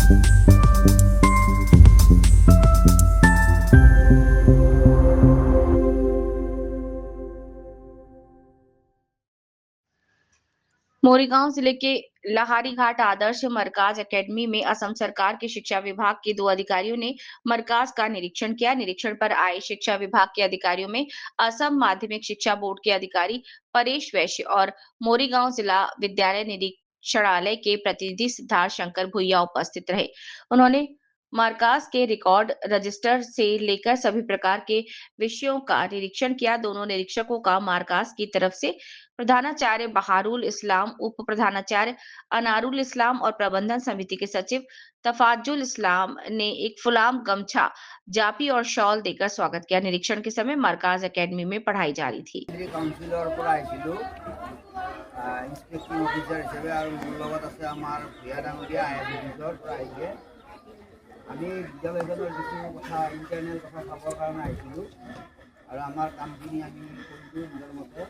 मोरीगांव जिले के लहारी घाट आदर्श मरकाज एकेडमी में असम सरकार के शिक्षा विभाग के 2 अधिकारियों ने मरकाज का निरीक्षण किया। निरीक्षण पर आए शिक्षा विभाग के अधिकारियों में असम माध्यमिक शिक्षा बोर्ड के अधिकारी परेश वैश्य और मोरीगांव जिला विद्यालय निरीक्षणालय के प्रतिनिधि सिद्धार्थ शंकर भुइया उपस्थित रहे। उन्होंने मरकाज के रिकॉर्ड रजिस्टर से लेकर सभी प्रकार के विषयों का निरीक्षण किया। दोनों निरीक्षकों का मरकाज की तरफ से प्रधानाचार्य बहारुल इस्लाम, उप प्रधानाचार्य अनारुल इस्लाम और प्रबंधन समिति के सचिव तफाजुल इस्लाम ने एक फुलाम, गमछा, जापी और शॉल देकर स्वागत किया। निरीक्षण के समय मरकाज एकेडमी में पढ़ाई जारी थी। আমি বিদ্যালয়খনৰ কিছু কথা ইণ্টাৰনেল কথা চাবৰ কাৰণে আহিছিলোঁ আৰু আমাৰ কামখিনি আমি কৰিছোঁ নিজৰ মতে।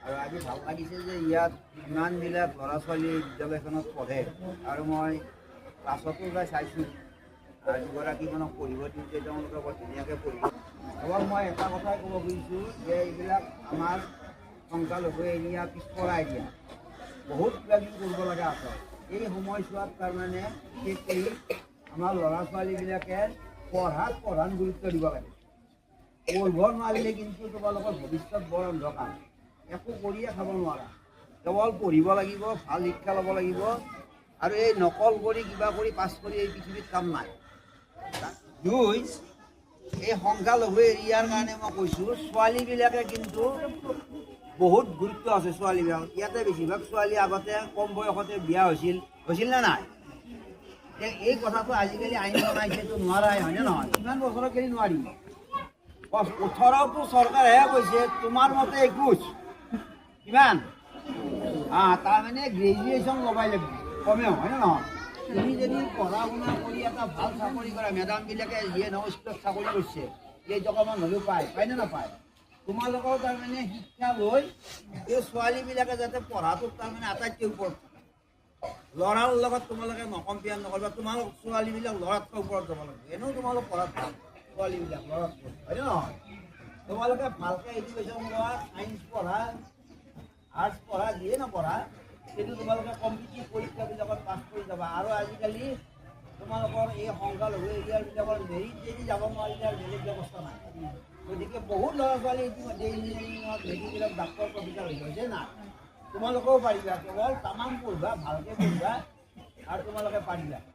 আৰু আজি ভাল লাগিছে যে ইয়াত ইমানবিলাক ল'ৰা ছোৱালী বিদ্যালয়খনত পঢ়ে আৰু মই ক্লাছতো যাই চাইছোঁ যিগৰাকীমানক পঢ়িব দিওঁতে তেওঁলোকে বৰ ধুনীয়াকৈ পঢ়িব। কেৱল মই এটা কথাই ক'ব খুজিছোঁ যে এইবিলাক আমাৰ সংখ্যালঘু এৰিয়া পিছপৰা এৰিয়া বহুত কিবা কিবি কৰিব লগা আছে। এই সময়ছোৱাত তাৰমানে বিশেষ কৰি আমাৰ ল'ৰা ছোৱালীবিলাকে পঢ়াত গুৰুত্ব দিব লাগে। পঢ়িব নোৱাৰিলে কিন্তু তোমালোকৰ ভৱিষ্যত বৰ অন্ধকাৰ। একো কৰিয়ে খাব নোৱাৰা। কেৱল পঢ়িব লাগিব, ভাল শিক্ষা ল'ব লাগিব আৰু এই নকল কৰি কিবা কৰি পাছ কৰি এই পৃথিৱীত কাম নাই। দুই, এই সংখ্যালঘু এৰিয়াৰ কাৰণে মই কৈছোঁ ছোৱালীবিলাকে কিন্তু বহুত গুৰুত্ব আছে ছোৱালীবিলাক। ইয়াতে বেছিভাগ ছোৱালী আগতে কম বয়সতে বিয়া হৈছিল নে নাই? এই কথাটো আজিকালি আইন বনাইছেতো নোৱাৰাই হয়নে নহয়? কিমান বছৰত কেলি নোৱাৰিম? 18টো চৰকাৰেহে কৈছে, তোমাৰ মতে 21 কিমান? তাৰমানে গ্ৰেজুৱেশ্যন ল'বাই লাগিব কমেও হয়নে নহয়? তুমি যদি পঢ়া শুনা কৰি এটা ভাল চাকৰি কৰা, মেডামবিলাকে যিয়ে নহয় স্কুলত চাকৰি কৰিছে, কেইটকামান হ'লেও পায়নে নাপায়? তোমালোকৰ তাৰমানে শিক্ষা লৈ এই ছোৱালীবিলাকে যাতে পঢ়াটোত তাৰমানে আটাইতকৈ ওপৰত ল'ৰাৰ লগত তোমালোকে নকম্পেয়াৰ নকৰিবা। তোমালোক ছোৱালীবিলাক ল'ৰাতকৈ ওপৰত যাব লাগিব। এনেও তোমালোক পঢ়াত ভাল ছোৱালীবিলাক ল'ৰাতকৈ হয়নে নহয়? তোমালোকে ভালকৈ এডুকেশ্যন লোৱা, ছায়েন্স পঢ়া, আৰ্টছ পঢ়া, যিয়ে নপঢ়া কিন্তু তোমালোকে কম্পিটিটিভ পৰীক্ষাবিলাকত পাছ কৰি যাবা। আৰু আজিকালি তোমালোকৰ এই সংখ্যালঘু এৰিয়াবিলাকৰ মেৰিট যদি যাব নোৱাৰিলে আৰু বেলেগ ব্যৱস্থা নাই। গতিকে বহুত ল'ৰা ছোৱালী ইতিমধ্যে ইঞ্জিনিয়াৰিঙত মেডিকেলত ডাক্তৰ প্ৰফেচাৰ হৈছে না। তোমালোকেও পাৰিবা, কেৱল তামাম পঢ়িবা, ভালকৈ পঢ়িবা আৰু তোমালোকে পাৰিবা।